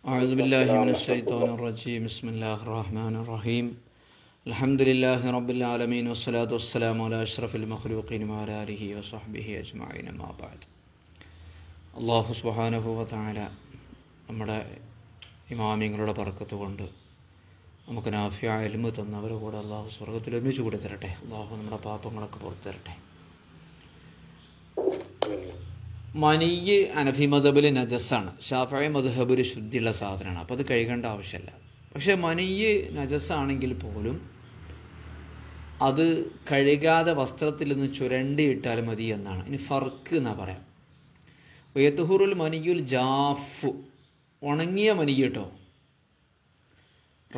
أعوذ بالله من الشيطان الرجيم بسم الله الرحمن الرحيم الحمد لله رب العالمين والصلاة والسلام على أشرف المخلوقين وعلى آله وصحبه أجمعين ما بعد. അള്ളാഹു സുബ്ഹാനഹു വ തആല നമ്മുടെ ഇമാമിങ്ങളുടെ ബർക്കത്ത് കൊണ്ട് നമുക്ക് നാഫിയായ ഇൽമ് തന്നവരെ കൂടെ അള്ളാഹു സ്വർഗ്ഗത്തിൽ ഒരുമിച്ച് കൂടി തരട്ടെ. അള്ളാഹു നമ്മുടെ പാപങ്ങളൊക്കെ പുറത്തു തരട്ടെ. മനിയ് അനഫി മദ്ഹബിൽ നജസ്സാണ്, ഷാഫിഈ മദ്ഹബിൽ ശുദ്ധിയുള്ള സാധനമാണ്. അപ്പോൾ അത് കഴുകേണ്ട ആവശ്യമില്ല. പക്ഷേ മനിയ് നജസ്സാണെങ്കിൽ പോലും അത് കഴുകാതെ വസ്ത്രത്തിൽ നിന്ന് ചുരണ്ടിയിട്ടാൽ മതി എന്നാണ്. ഇനി ഫർക്ക് എന്നാ പറയാം. യത്ഹുറുൽ മനിയുൽ ജാഫ്, ഉണങ്ങിയ മനിയ് കേട്ടോ.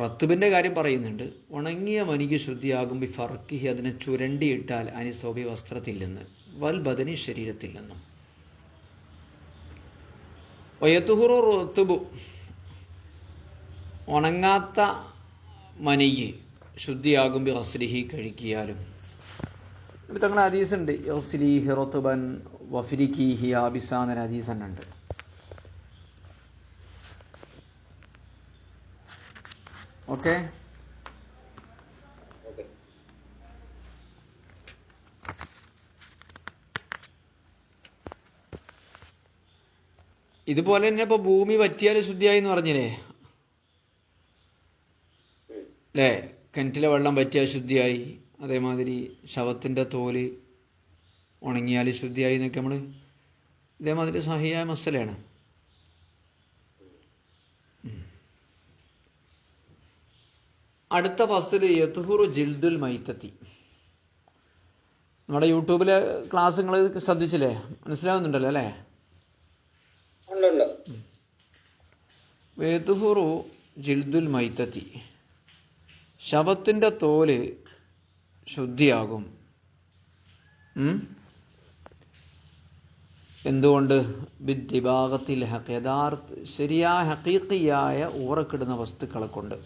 റത്തുബിൻ്റെ കാര്യം പറയുന്നുണ്ട്. ഉണങ്ങിയ മനിയ് ശുദ്ധിയാകുമ്പോൾ ഫർക്കിഹി, അതിനെ ചുരണ്ടിയിട്ടാൽ അനിസോബി വസ്ത്രത്തിൽ നിന്ന് വൽ ബദനി ശരീരത്തിൽ നിന്നും. വയത്തുഹുറു റുത്തുബു, ഉണങ്ങാത്ത മനിയ് ശുദ്ധിയാകുമ്പോൾ ഗസ്ലിഹി, കഴുകിയാലും. ഇപ്പം തങ്ങളുടെ ഹദീസുണ്ട്, ഗസ്ലിഹി റുത്തുബൻ വഫിരിക്കിഹി ആബിസ എന്നൊരു ഹദീസ് തന്നെ ഉണ്ട്. ഓക്കെ, ഇതുപോലെ തന്നെ ഇപ്പോൾ ഭൂമി വറ്റിയാൽ ശുദ്ധിയായി എന്ന് പറഞ്ഞില്ലേ അല്ലേ? കിണറ്റിലെ വെള്ളം വറ്റിയാൽ ശുദ്ധിയായി. അതേമാതിരി ശവത്തിൻ്റെ തോല് ഉണങ്ങിയാൽ ശുദ്ധിയായി എന്നൊക്കെ നമ്മൾ ഇതേമാതിരി സഹിയായ മസലയാണ്. അടുത്ത ഫസ്റ്റിൽ യത്ഹുറു ജിൽദുൽ മൈത്തത്തി. നമ്മുടെ യൂട്യൂബിലെ ക്ലാസ് നിങ്ങൾ ശ്രദ്ധിച്ചില്ലേ? മനസ്സിലാവുന്നുണ്ടല്ലോ അല്ലേ? യത്ഹുറു ജിൽദുൽ മൈത്തത്തി, ശവത്തിൻ്റെ തോല് ശുദ്ധിയാകും. എന്തുകൊണ്ട്? ബിദ്ദിബാഗത്തിൽ ഹഖ്, യഥാർത്ഥ ശരിയായ ഹഖീഖിയായ ഊറക്കിടുന്ന വസ്തുക്കളെ കൊണ്ട്.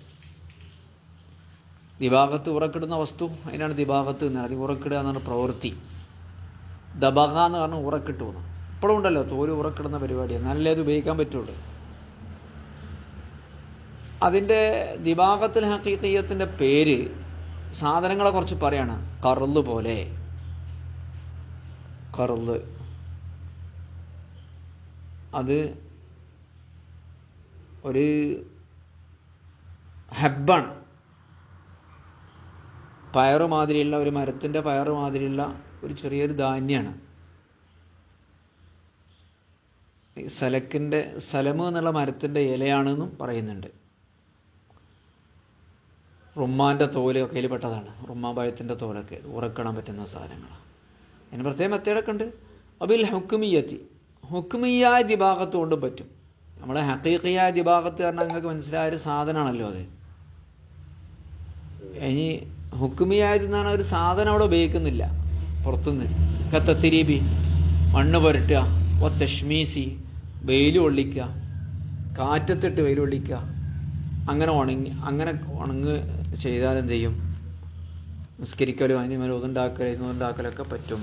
ദിബാഗത്ത് ഉറക്കിടുന്ന വസ്തു, അതിനാണ് ദിബാഗത്ത് എന്ന് പറയുന്നത്. ഉറക്കിടുക എന്നാണ് പ്രവൃത്തി. ദബഗ എന്ന് പറഞ്ഞാൽ ഉറക്കിട്ടു. ഇപ്പോഴും ഉണ്ടല്ലോ തോല് ഉറക്കിടുന്ന പരിപാടിയാണ്, നല്ലത് ഉപയോഗിക്കാൻ പറ്റുള്ളൂ. അതിൻ്റെ ദിബാഗത്തുൽ ഹഖീഖിയ്യത്തിൻ്റെ പേര് സാധനങ്ങളെ കുറിച്ച് പറയാണ്. കർള് പോലെ, കർള് അത് ഒരു ഹബ്ബാണ്. പയറ് മാതിരിയുള്ള ഒരു മരത്തിൻ്റെ പയറ് മാതിരിയുള്ള ഒരു ചെറിയൊരു ധാന്യമാണ്. സലമ് എന്നുള്ള മരത്തിൻ്റെ ഇലയാണെന്നും പറയുന്നുണ്ട്. റുമ്മാൻ്റെ തോലൊക്കെ അതിൽ പെട്ടതാണ്. റുമ്മാൻ പഴത്തിൻ്റെ തോലൊക്കെ ഉറക്കണം പറ്റുന്ന സാധനങ്ങളാണ്. അതിന് പ്രത്യേക മെത്തേഡൊക്കെ ഉണ്ട്. അബിൽ ഹുക്കുമിയത്തി, ഹുക്കുമിയായ ദിബാഗത്ത് കൊണ്ടും പറ്റും. നമ്മളെ ഹഖീഖിയായ ദിബാഗത്ത് പറഞ്ഞാൽ നിങ്ങൾക്ക് മനസ്സിലായ ഒരു സാധനമാണല്ലോ അത്. ഇനി ഹുക്കുമിയായതെന്നാണ് ഒരു സാധനം അവിടെ ഉപയോഗിക്കുന്നില്ല പുറത്തുനിന്ന്. കത്തത്തിരീബി, മണ്ണ് പുരട്ടുക. തഷ്മീസി, വെയിൽ കൊള്ളിക്കുക, കാറ്റത്തിട്ട് വെയിൽ കൊള്ളിക്കുക. അങ്ങനെ ഉണങ്ങ് ചെയ്താൽ എന്ത് ചെയ്യും? നിസ്കരിക്കലും അതിന് ഒതുണ്ടാക്കലൊക്കെ പറ്റും.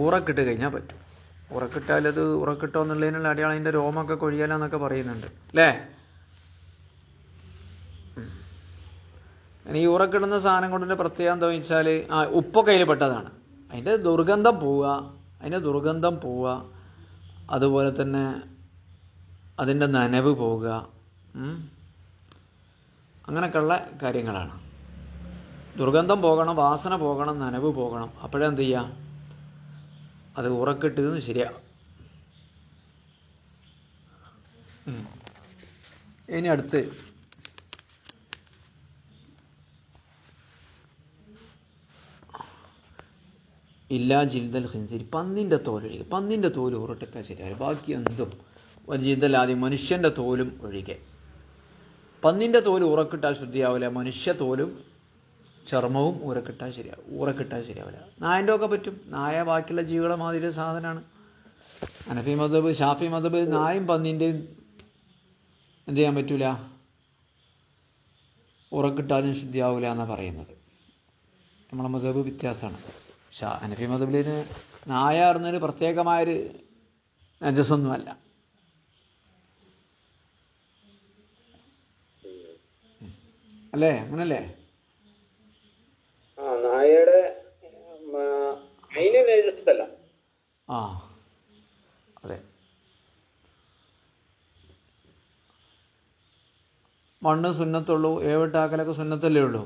ഊറക്കിട്ട് കഴിഞ്ഞാൽ പറ്റും. ഉറക്കിട്ടാലത് ഉറക്കിട്ടോ എന്നുള്ളതിനുള്ള അടയാളം അതിൻ്റെ രോമൊക്കെ കൊഴിയാലെന്നൊക്കെ പറയുന്നുണ്ട് അല്ലേ? ഈ ഉറക്കിടുന്ന സാധനം കൊണ്ടിൻ്റെ പ്രത്യേകത എന്താ വെച്ചാൽ ഉപ്പൊക്കെ അതിൽ പെട്ടതാണ്. അതിൻ്റെ ദുർഗന്ധം പോവുക, അതുപോലെ തന്നെ അതിൻ്റെ നനവ് പോവുക, അങ്ങനെയൊക്കെയുള്ള കാര്യങ്ങളാണ്. ദുർഗന്ധം പോകണം, വാസന പോകണം, നനവ് പോകണം. അപ്പോഴെന്ത് ചെയ്യുക? അത് ഉറക്കിട്ടതെന്ന് ശരിയാ. ഇനി അടുത്ത് ഇല്ലാ ജിൽദൽ ഖിൻസിർ, പന്നിൻ്റെ തോലൊഴികെ. പന്നിൻ്റെ തോല് ഉറട്ടിക്കാൻ ശരിയായി. ബാക്കി എന്തും ജിൽദൽ, ആദ്യം മനുഷ്യൻ്റെ തോലും ഒഴികെ. പന്നിൻ്റെ തോല് ഉറക്കിട്ടാൽ ശുദ്ധിയാവില്ല. മനുഷ്യ തോലും ചർമ്മവും ഊറക്കിട്ടാൽ ശരിയാവില്ല. നായൻ്റെ ഒക്കെ പറ്റും. നായ ബാക്കിയുള്ള ജീവികളെ മാതിരി സാധനമാണ്. ഹനഫി മദ്ഹബ്, ഷാഫി മദ്ഹബ് നായും പന്നിൻ്റെയും എന്ത് ചെയ്യാൻ പറ്റൂല, ഉറക്കിട്ടാലും ശുദ്ധിയാവില്ല എന്നാണ് പറയുന്നത്. നമ്മളെ മദ്ഹബ് വ്യത്യാസമാണ്. ഹനഫി മദ്ഹബിന് നായ അറിഞ്ഞൊരു പ്രത്യേകമായൊരു നജസൊന്നുമല്ല. അല്ലേ? അങ്ങനല്ലേ? നായയുടെ ആ അതെ. മണ്ണ് സുന്നത്തുള്ളൂ, ഏവിട്ടാക്കലൊക്കെ സുന്നത്തല്ലേ ഉള്ളൂ.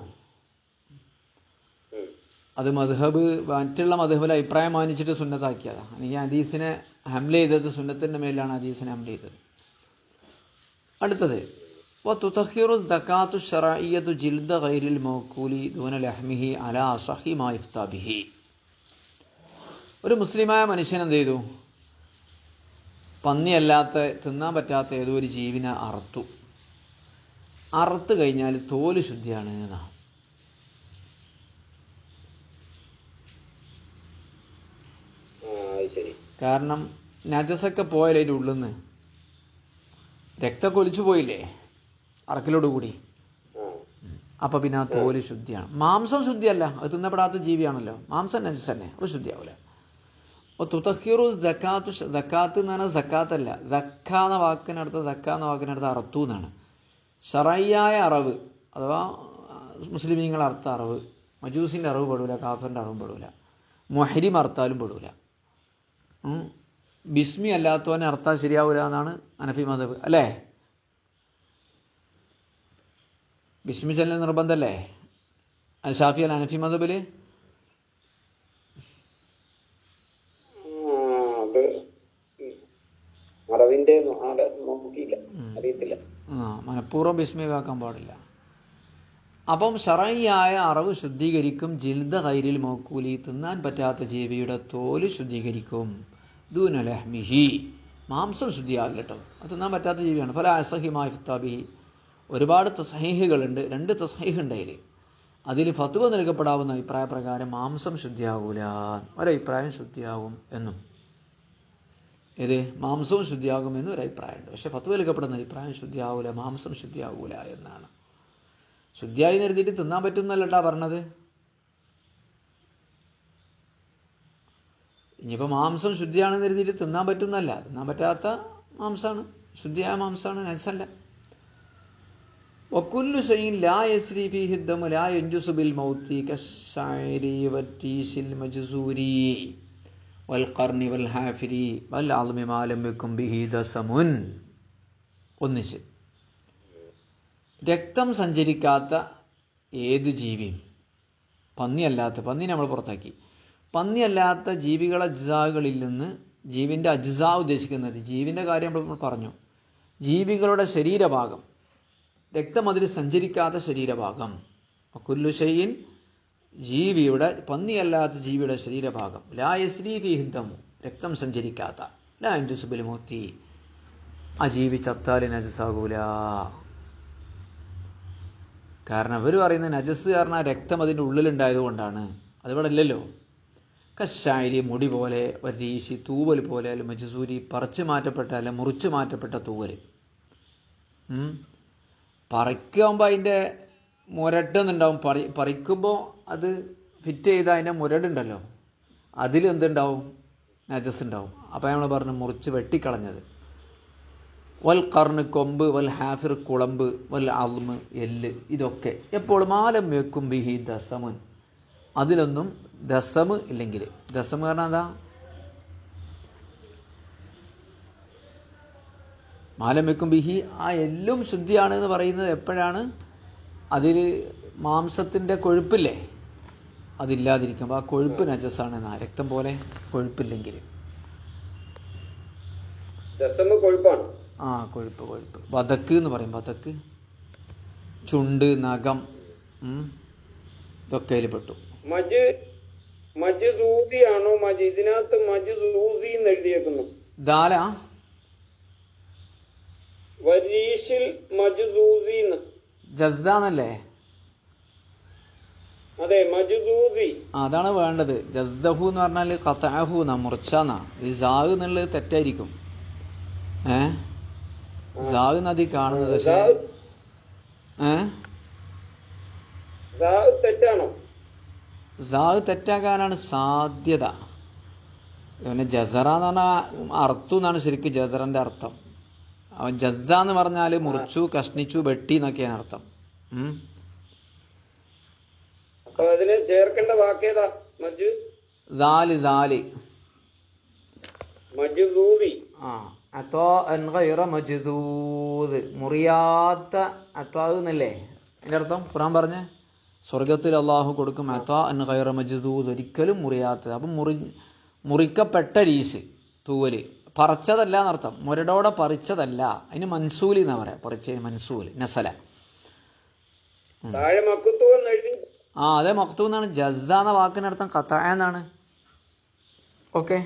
അത് മദ്ഹബ് മറ്റുള്ള മദ്ഹബിലെ അഭിപ്രായം മാനിച്ചിട്ട് സുന്നത്താക്കിയതാണ്. എനിക്ക് ഹദീസിനെ ഹംല ചെയ്തത് സുന്നത്തിൻ്റെ മേലാണ് ഹദീസിനെ ഹംല ചെയ്തത്. അടുത്തത് വതുതഖിറു സകാത്തു ശറഇയ്യതു ജിൽദ ഗൈരിൽ മൗകൂലി ദൂന ലഹ്മിഹി അലാ അസഹി മാ യുഫ്താ ബിഹി. ഒരു മുസ്ലിമായ മനുഷ്യൻ എന്ത് ചെയ്തു? പന്നിയല്ലാത്ത തിന്നാൻ പറ്റാത്ത ഏതോ ഒരു ജീവിനെ അറുത്ത് കഴിഞ്ഞാൽ തോല് ശുദ്ധിയാണ് എന്നാണ്. കാരണം നജസൊക്കെ പോയാലേ അതിൻ്റെ ഉള്ളിൽ നിന്ന് രക്തമൊക്കെ ഒലിച്ചു പോയില്ലേ അറക്കലോട് കൂടി. അപ്പം പിന്നെ ആ തോല് ശുദ്ധിയാണ്. മാംസം ശുദ്ധിയല്ല, അത് തിന്നപ്പെടാത്ത ജീവിയാണല്ലോ. മാംസം നജസല്ലേ, അപ്പോൾ ശുദ്ധിയാവില്ല. അപ്പോൾ തുതഖിറു സക്കാത്ത് എന്ന് പറഞ്ഞാൽ സക്കാത്തല്ല, ദക്ക എന്ന വാക്കിനടുത്ത് അറത്തു എന്നാണ്. ശറയ്യായ അറവ് അഥവാ മുസ്ലിമീങ്ങൾ അർത്ഥ അറിവ്, മജൂസിൻ്റെ അറിവ് പെടൂല, കാഫറിൻ്റെ അറിവും പെടൂല, മുഹരിം അർത്താലും പെടൂല. ബിസ്മി അല്ലാത്തവനെ അർത്താൽ ശരിയാവില്ല എന്നാണ് ഹനഫി മദ്ഹബ് അല്ലേ? ബിസ്മി ചൊല്ലൽ നിർബന്ധമല്ലേ അത് ഷാഫി അല്ല ഹനഫി മദ്ഹബിൽ? മനഃപൂർവ്വം ബിസ്മി വാക്കാൻ പാടില്ല. അപ്പം ശറയ്യായ അറിവ് ശുദ്ധീകരിക്കും. ജിൽദ ഗൈരിൽ മൗകൂലി, തിന്നാൻ പറ്റാത്ത ജീവിയുടെ തോല് ശുദ്ധീകരിക്കും. ദൂന ലഹ്മിഹി, മാംസം ശുദ്ധിയാവില്ല കേട്ടോ, അത് തിന്നാൻ പറ്റാത്ത ജീവിയാണ്. ഫല അസഹി മാ യുഫ്താ ബിഹി. ഒരുപാട് തസ്ഹീഹുകളുണ്ട്, 2 തസ്ഹീഹ് ഉണ്ട് അതിൽ ഫത്വ നൽകപ്പെടാവുന്ന അഭിപ്രായ പ്രകാരം മാംസം ശുദ്ധിയാകൂല, ഒരഭിപ്രായം ശുദ്ധിയാകും എന്നും. ഇത് മാംസവും ശുദ്ധിയാകും എന്നും ഒരഭിപ്രായമുണ്ട്. പക്ഷെ ഫത്വ നൽകപ്പെടുന്ന അഭിപ്രായം ശുദ്ധിയാവൂല, മാംസം ശുദ്ധിയാകൂല എന്നാണ്. ശുദ്ധിയായി നിർത്തിയിട്ട് തിന്നാൻ പറ്റുന്നല്ലട്ടാ പറഞ്ഞത്. ഇനിയിപ്പോൾ മാംസം ശുദ്ധിയാണെന്ന് കരുതിയിട്ട് തിന്നാൻ പറ്റുന്നല്ല, തിന്നാൻ പറ്റാത്ത മാംസമാണ്, ശുദ്ധിയായ മാംസമാണ്, നജസല്ല. വകുല്ലു ശൈഇൻ ലാ യസ്രി ഫീഹി ദമു ലാ യൻജുസു ബിൽ മൗതി കശ്ശഅരി വത്തീസിൽ മജ്സൂരി വൽ ഖർനി വൽ ഹാഫിരി വൽ അൾമി മാ ലം യകും ബിഹി ദസമുൻ. ഒന്നിച്ച് രക്തം സഞ്ചരിക്കാത്ത ഏത് ജീവിയും, പന്നി നമ്മൾ പുറത്താക്കി, പന്നിയല്ലാത്ത ജീവികളെ അജ്സാകളിൽ നിന്ന്, ജീവിൻ്റെ അജ്സാ ഉദ്ദേശിക്കുന്നത് ജീവിൻ്റെ കാര്യം നമ്മൾ പറഞ്ഞു, ജീവികളുടെ ശരീരഭാഗം, രക്തം അതിൽ സഞ്ചരിക്കാത്ത ശരീരഭാഗം. കുല്ലു ഷൈഇൻ, ജീവിയുടെ, പന്നിയല്ലാത്ത ജീവിയുടെ ശരീരഭാഗം, ലാ യസ്രി ഫീഹി ദമു, രക്തം സഞ്ചരിക്കാത്ത, ലാ യൻജുസു ബിൽ മൗതി, ആ ജീവി ചത്താൽ നജസാകൂല. കാരണം അവർ പറയുന്നത് നജസ് കാരണം രക്തം അതിൻ്റെ ഉള്ളിലുണ്ടായതുകൊണ്ടാണ്, അതിവിടെ ഇല്ലല്ലോ. കശായിരി, മുടി പോലെ, വരീശി, തൂവൽ പോലെ, അല്ല മജ്സൂരി, പറിച്ചു മാറ്റപ്പെട്ട അല്ല മുറിച്ചു മാറ്റപ്പെട്ട തൂവൽ. പറിക്കുമ്പോൾ അതിൻ്റെ മുരട്ടെന്നുണ്ടാവും, പറിക്കുമ്പോൾ അത് ഫിറ്റ് ചെയ്ത അതിൻ്റെ മുരടുണ്ടല്ലോ, അതിലെന്തുണ്ടാവും? നജസ് ഉണ്ടാവും. അപ്പോൾ നമ്മൾ പറഞ്ഞു മുറിച്ച് വെട്ടിക്കളഞ്ഞത്. വൽ ഖർന്, കൊമ്പ്, വൽ ഹാഫിർ, കുളമ്പ്, വൽ അൽമ്, എല്ല്, ഇതൊക്കെ എപ്പോൾ മാലം വെക്കും ബിഹി ദസമുൻ, അതിലൊന്നും ദസമ് ഇല്ലെങ്കിൽ. ദസമ് പറഞ്ഞാൽ എന്താ? മാലം വെക്കും ബിഹി, ആ എല്ലും ശുദ്ധിയാണ് എന്ന് പറയുന്നത് എപ്പോഴാണ്? അതിൽ മാംസത്തിൻ്റെ കൊഴുപ്പില്ലേ, അതില്ലാതിരിക്കുമ്പോൾ ആ കൊഴുപ്പ് നജസാണ് എന്നാ. രക്തം പോലെ കൊഴുപ്പില്ലെങ്കിൽ. കൊഴുപ്പാണ്. ആ കൊഴുപ്പ്. വതക്ക് എന്ന് പറയും, വതക്ക്, ചുണ്ട്, നഖം, ഇതൊക്കെ അതിൽ പെട്ടു. മജ്സൂസിയാണോ? ഇതിനകത്ത് മജ്സൂസി എന്ന് എഴുതിയേക്കുന്നു. ദാല വരീഷിൽ മജ്സൂസി, ജസ്സാന്നല്ലേ? അതെ, മജ്സൂസി അതാണ് വേണ്ടത്. ജസ്ദഹു എന്ന് പറഞ്ഞാൽ ഖതഅഹു എന്നാ, മുറിച്ചാന്നാ. ഈ സാഗ് എന്നുള്ളത് തെറ്റായിരിക്കും. സാഗ് നദി കാണുന്നത്, പക്ഷേ തെറ്റാണോ? സാഹ് തെറ്റാകാനാണ് സാധ്യത. പിന്നെ ജസറ എന്ന് പറഞ്ഞാൽ അർത്തു എന്നാണ് ശരിക്കും ജസറിൻ്റെ അർത്ഥം. അവൻ ജദ്ദ എന്ന് പറഞ്ഞാൽ മുറിച്ചു, കഷ്ണിച്ചു, വെട്ടി എന്നൊക്കെയാണ് അർത്ഥം. അപ്പൊ അതിന് ചേർക്കേണ്ട വാക്കേതാ? ദാല് ദാല് മജ്ദൂദി. മുറിയാത്ത അത്വാ എന്നല്ലേ അതിൻ്റെ അർത്ഥം? ഖുർആൻ പറഞ്ഞ സ്വർഗത്തിൽ അള്ളാഹു കൊടുക്കും അത്വാ അൻ ഗൈറ മജ്ദൂദ്, ഒരിക്കലും മുറിയാത്തത്. അപ്പം മുറിക്കപ്പെട്ട രീസ് തൂവല്, പറിച്ചതല്ല എന്നർത്ഥം, മുരടോടെ പറിച്ചതല്ല. അതിന് മൻസൂലി എന്നാ പറയാ, പറിച്ചതിന് മൻസൂല് നസല. അതെ മക്തൂ എന്നാണ്. ജസ്ദ എന്ന വാക്കിനർത്ഥം ഖത എന്നാണ്. ഓക്കെ,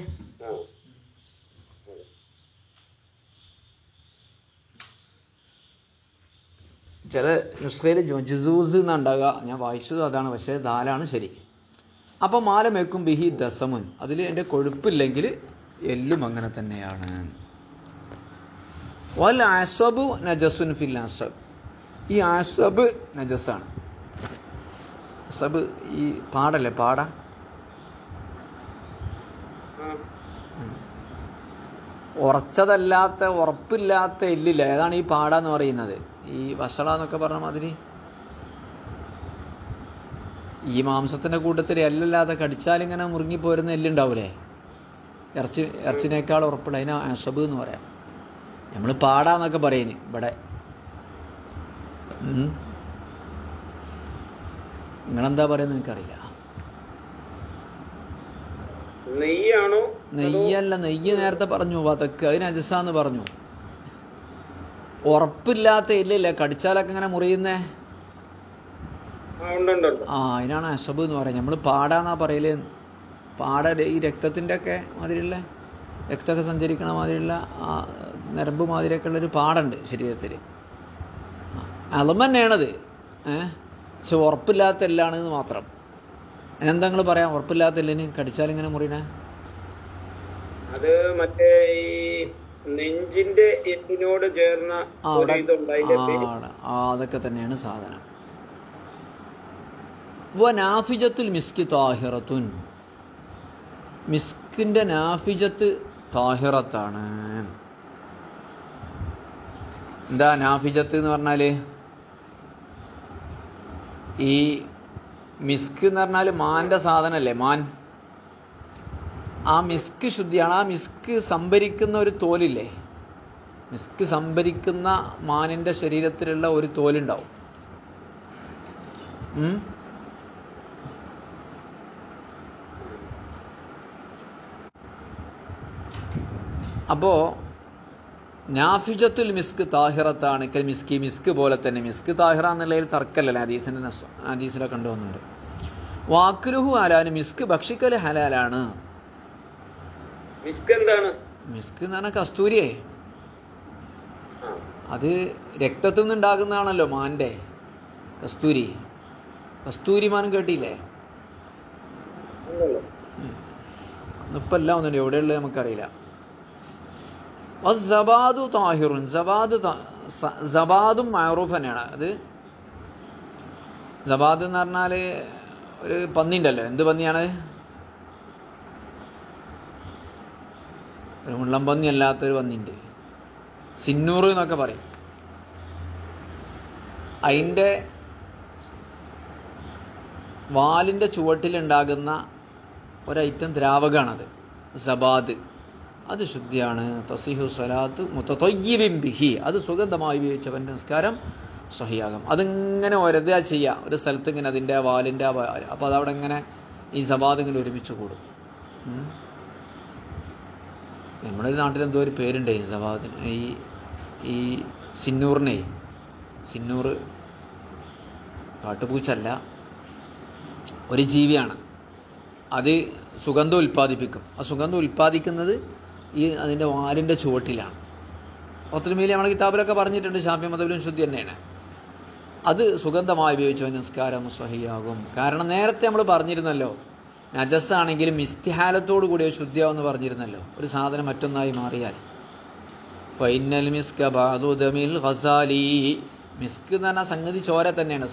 ചില നുസ്ഖയിൽ ജുസൂസ് എന്നുണ്ടാകുക, ഞാൻ വായിച്ചത് അതാണ്, പക്ഷേ ദാലാണ് ശരി. അപ്പം മാല മേക്കും ബിഹി ദസമുൻ, അതിൽ എൻ്റെ കൊഴുപ്പില്ലെങ്കിൽ എല്ലും അങ്ങനെ തന്നെയാണ്. വൽ അസബു നജസുൻ ഫിൽ അസബ്, ഈ അസബ് നജസാണ്. അസബ് ഈ പാടല്ലേ, പാട, ഉറച്ചതല്ലാത്ത ഉറപ്പില്ലാത്ത എല്ലില്ല, ഏതാണ് ഈ പാട എന്ന് പറയുന്നത്? ഈ വഷള എന്നൊക്കെ പറഞ്ഞ മാതിരി ഈ മാംസത്തിന്റെ കൂട്ടത്തിൽ എല്ലല്ലാതെ കടിച്ചാലിങ്ങനെ മുറുങ്ങിപ്പോരുന്ന എല്ലുണ്ടാവൂലേ, ഇറച്ചിനേക്കാൾ ഉറപ്പുള്ള, അതിന് അസബ് എന്ന് പറയാം. നമ്മൾ പാടാന്നൊക്കെ പറയുന്നു ഇവിടെ. നിങ്ങളെന്താ പറയുന്നത് എനിക്കറിയില്ല. നെയ്യാണോ? നെയ്യല്ല, നെയ്യ് നേരത്തെ പറഞ്ഞു, വതക്ക്, അതിന് നജസാന്ന് പറഞ്ഞു. ഉറപ്പില്ലാത്ത എല്ലില്ല, കടിച്ചാലൊക്കെ ഇങ്ങനെ മുറിയുന്നേ, അതിനാണ് അസബ് എന്ന് പറയുന്നത്. നമ്മൾ പാടാന്നാ പറയല്. പാട ഈ രക്തത്തിൻ്റെ ഒക്കെ മാതിരിയുള്ള, രക്തമൊക്കെ സഞ്ചരിക്കണ മാതിരിയുള്ള ആ നരമ്പ് മാതിരിയൊക്കെ ഉള്ളൊരു പാടുണ്ട് ശരീരത്തിൽ. അതും തന്നെയാണത്, പക്ഷെ ഉറപ്പില്ലാത്ത എല്ലാണെന്ന് മാത്രം. അതിനെന്താ നിങ്ങൾ പറയാം? ഉറപ്പില്ലാത്ത എല്ലിന് കടിച്ചാലിങ്ങനെ മുറിയണേ, അത് മറ്റേ ഈ നെഞ്ചിന്റെ എല്ലിനോട് ചേർന്ന അതൊക്കെ തന്നെയാണ് സാധനം. നാഫിജത്തുൽ മിസ്കി താഹിറത്തുൻ, മിസ്കിന്റെ നാഫിജത്ത് താഹിറത്താണ്. എന്താ നാഫിജത്ത് എന്ന് പറഞ്ഞാല്? ഈ മിസ്ക് എന്ന് പറഞ്ഞാൽ മാന്റെ സാധനല്ലേ, മാൻ. ആ മിസ്ക് ശുദ്ധിയാണ്. ആ മിസ്ക് സംഭരിക്കുന്ന ഒരു തോലില്ലേ, മിസ്ക് സംഭരിക്കുന്ന മാനിന്റെ ശരീരത്തിലുള്ള ഒരു തോലുണ്ടാവും. അപ്പോ നാഫിജത്തുൽ മിസ്ക് താഹിറത്താണ്. മിസ്കി, മിസ്ക് പോലെ തന്നെ. മിസ്ക് താഹിറ എന്നുള്ളതിൽ തർക്കല്ലല്ലോ, ഹദീസിലെ കണ്ടുവന്നുണ്ട്. വാക്കുലുഹു ഹലാല്, മിസ്ക് ഭക്ഷിക്കല് ഹലാലാണ്. മിസ്ക് എന്താണ്? മിസ്ക് എന്ന് പറഞ്ഞാൽ കസ്തൂരിയെ, അത് രക്തത്തിൽ നിന്നുണ്ടാകുന്നതാണല്ലോ മാന്റെ കസ്തൂരി. കസ്തൂരി മാൻ കേട്ടില്ലേ? ഇപ്പം എല്ലാം ഒന്നുണ്ട്, എവിടെയുള്ളത് നമുക്കറിയില്ല. സബാദു താഹിറുൻ, സബാദും മഅറൂഫ് തന്നെയാണ്. അത് സബാദ് എന്ന് പറഞ്ഞാൽ ഒരു പന്നി ഉണ്ടല്ലോ, എന്ത് പന്നിയാണ്? ഒരു മുള്ളം പന്നി അല്ലാത്തൊരു പന്നിണ്ട്, സിന്നൂർ എന്നൊക്കെ പറയും. അതിൻ്റെ വാലിൻ്റെ ചുവട്ടിലുണ്ടാകുന്ന ഒരൈറ്റം ദ്രാവകമാണത് സബാദ്. അത് ശുദ്ധിയാണ്. തസിഹു സ്വലാത്ത് മുതതയ്യിബിൻ ബിഹി, അത് സുഗന്ധമായി ഉപയോഗിച്ചവൻ്റെ നിസ്കാരം സഹിയാകും. അതിങ്ങനെ ഒരതാ ചെയ്യുക, ഒരു സ്ഥലത്ത് ഇങ്ങനെ അതിൻ്റെ വാലിൻ്റെ അപ്പോൾ അതവിടെ ഇങ്ങനെ ഈ സബാദ് ഇങ്ങനെ ഒരുമിച്ച് കൂടും. നമ്മുടെ നാട്ടിൽ എന്തോ ഒരു പേരുണ്ട് ഈ സബാദിന്, ഈ സിന്നൂറിനെ. സിന്നൂർ കാട്ടുപൂച്ചല്ല, ഒരു ജീവിയാണ്. അത് സുഗന്ധം ഉൽപ്പാദിപ്പിക്കും. ആ സുഗന്ധം ഉൽപ്പാദിക്കുന്നത് ഈ അതിൻ്റെ വാലിൻ്റെ ചുവട്ടിലാണ്. ഒത്തിരിമേലി നമ്മുടെ കിതാബിലൊക്കെ പറഞ്ഞിട്ടുണ്ട്, ഷാഫി മദ്ഹബിലും ശുദ്ധി തന്നെയാണ്. അത് സുഗന്ധമായി ഉപയോഗിച്ചവൻ നിസ്കാരം സ്വഹിയാകും. കാരണം നേരത്തെ നമ്മൾ പറഞ്ഞിരുന്നല്ലോ, നജസ്സാണെങ്കിലും ഇസ്തിഹാലത്തോടു കൂടിയ ശുദ്ധിയാവെന്ന് പറഞ്ഞിരുന്നല്ലോ. ഒരു സാധനം മറ്റൊന്നായി മാറിയാൽ ഫൈനൽ മിസ്ക ബാദു ദമിൽ ഖസാലി, മിസ്ക് എന്ന് പറഞ്ഞാൽ സംഗതി ചോര തന്നെയാണ്.